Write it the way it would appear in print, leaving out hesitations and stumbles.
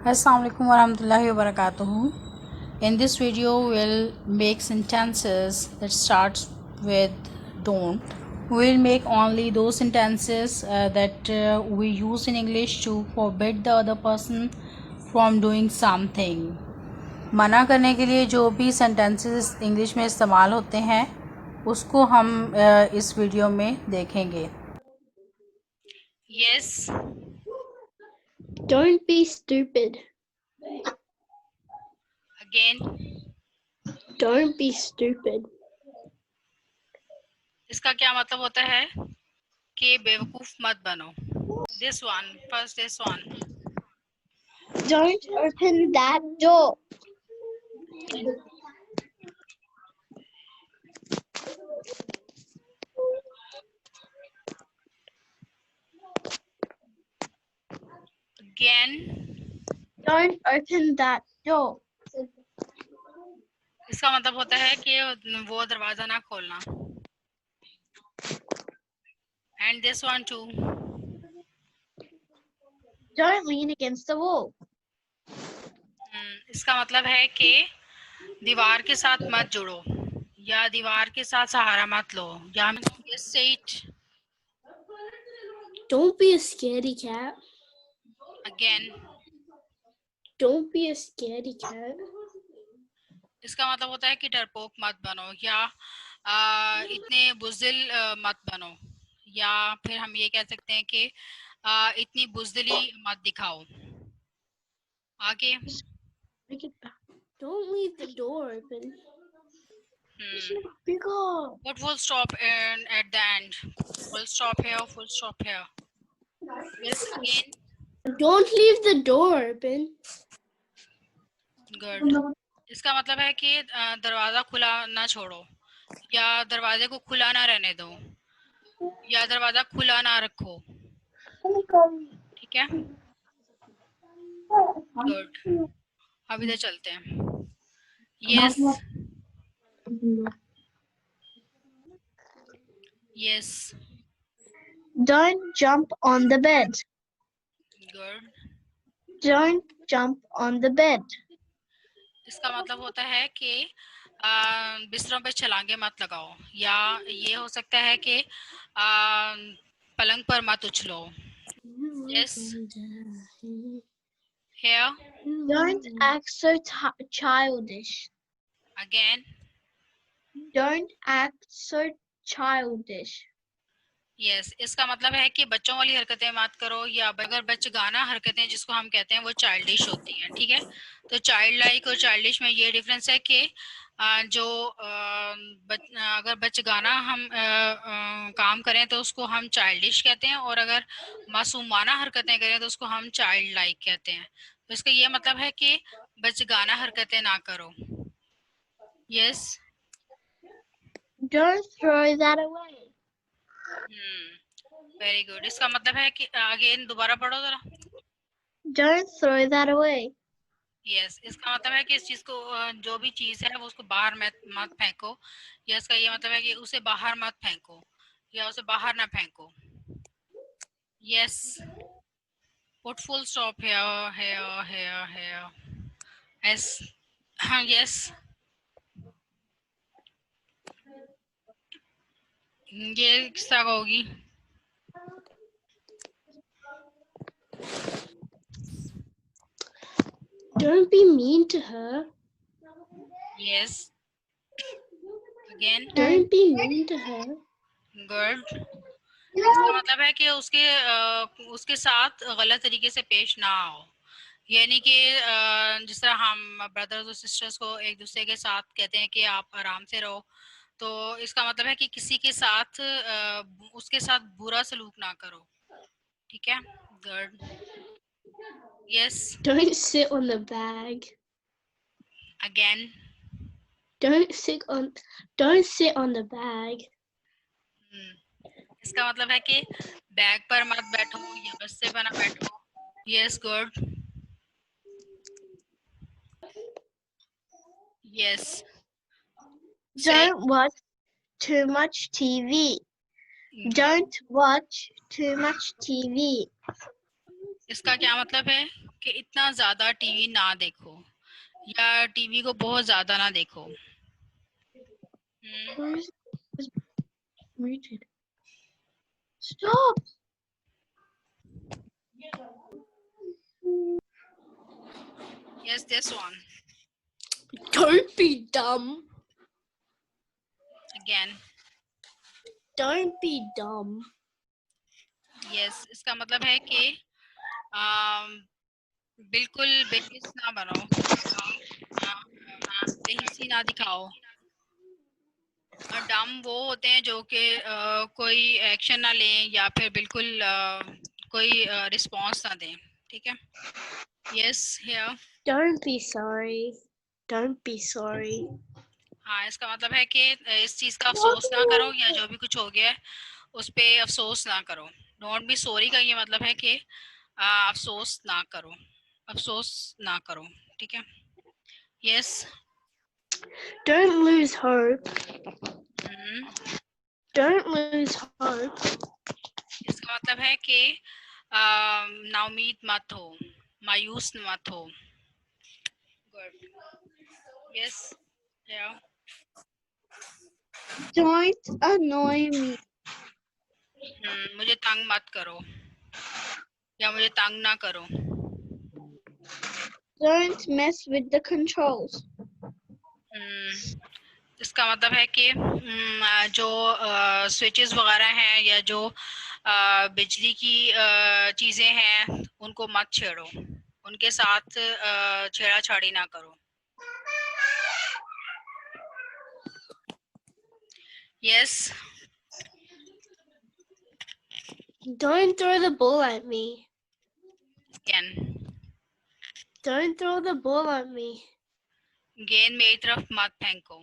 Assalamualaikum warahmatullahi wabarakatuh. In this video, we'll make sentences that starts with don't. We'll make only those sentences that we use in English to forbid the other person from doing something. मना करने के लिए जो भी sentences English में इस्तेमाल होते हैं उसको हम इस वीडियो में देखेंगे. Yes. Don't be stupid. Again. Don't be stupid. इसका क्या मतलब होता है कि बेवकूफ मत बनो. This one, first this one. Don't open that door. Again. Don't open that door. इसका मतलब होता है कि वो दरवाजा ना खोलना. And this one too. Don't lean against the wall. इसका मतलब है कि दीवार के साथ मत जुड़ो या दीवार के साथ सहारा मत लो. या just say it. Don't be a scaredy cat. Again. Don't be a scaredy cat. इसका मतलब होता है कि डरपोक मत बनो या इतने बुज़दिल मत बनो या फिर हम ये कह सकते हैं कि इतनी बुज़दिली मत दिखाओ. आगे. Don't leave the door open. Bigger. What full stop at the end? Full stop here, full stop here. Yes, again. Don't leave the door open. Good. इसका मतलब है कि दरवाजा खुला ना छोड़ो या दरवाजे को खुला ना रहने दो या दरवाजा खुला ना रखो. ठीक है. गुड. अब इधर चलते हैं. Yes. Yes. Don't jump on the bed. Good. Don't jump on the bed. इसका मतलब होता है कि बिस्तरों पे छलांगे मत लगाओ या ये हो सकता है कि पलंग पर मत उछलो. Yes. Here. Don't act so childish. Again. Don't act so childish. Yes. इसका मतलब है कि बच्चों वाली हरकतें मत करो या अगर बच्चगाना हरकतें जिसको हम कहते हैं वो चाइल्डिश होती हैं. ठीक है. तो चाइल्ड लाइक और चाइल्डिश में ये डिफरेंस है कि जो अगर बच्चगाना हम काम करें तो उसको हम चाइल्डिश कहते हैं और अगर मासूमाना हरकतें करें तो उसको हम चाइल्ड लाइक कहते हैं. तो इसका ये मतलब है कि बच्चगाना हरकतें ना करो. Yes. Don't throw that away. Very good. इसका मतलब है कि अगेन दोबारा पढ़ो जरा. Don't throw that away. Yes. इसका मतलब है कि इस चीज को जो भी चीज है वो उसको बाहर मत फेंको या इसका ये मतलब है कि उसे बाहर मत फेंको या उसे बाहर ना फेंको. Yes. Put full stop here. S. हाँ. यस. ये किस तरह का होगी? Don't be mean to her. Yes. Again. Don't be mean to her. Good. इसका मतलब है कि उसके साथ गलत तरीके से पेश ना आओ. यानी कि जिस तरह हम ब्रदर्स और सिस्टर्स को एक दूसरे के साथ कहते हैं कि आप आराम से रहो, तो इसका मतलब है कि किसी के साथ उसके साथ बुरा सलूक ना करो. ठीक है. Good. Yes. Don't sit on the bag. Again. Don't sit on the bag. इसका मतलब है कि बैग पर मत बैठो या बस्ते पर ना बैठो. Yes. Good. Yes. Don't watch too much TV. Don't watch too much TV. इसका क्या मतलब है कि इतना ज्यादा टीवी ना देखो या टीवी को बहुत ज्यादा ना देखो. Where is it muted? Stop. Yes, this one. Don't be dumb. Again. Don't be dumb. Yes, इसका मतलब है कि बिल्कुल बेहिस ना बनो, बेहिसी ना दिखाओ. डम वो होते हैं जो कि कोई एक्शन ना लें या फिर बिल्कुल कोई रिस्पॉन्स ना दें. ठीक है. Yes here. Don't be sorry. Don't be sorry. हाँ, इसका मतलब है कि इस चीज़ का अफसोस ना करो या जो भी कुछ हो गया है उस पे अफसोस ना करो. डोंट बी सॉरी का ये मतलब है कि अफसोस ना करो, अफसोस ना करो. ठीक है. Yes. Don't lose hope. Don't lose hope. इसका मतलब है कि नाउमीद मत हो, मायूस मत हो. गुड. यस. या. Don't annoy me. मुझे तंग मत करो या मुझे तंग ना करो. Don't mess with the controls. इसका मतलब है कि जो स्विचेस वगैरह हैं या जो बिजली की चीज़ें हैं उनको मत छेड़ो, उनके साथ छेड़ाछाड़ी ना करो. Yes. Don't throw the ball at me. Can. Don't throw the ball at me. गेंद मेरी तरफ मत फेंको.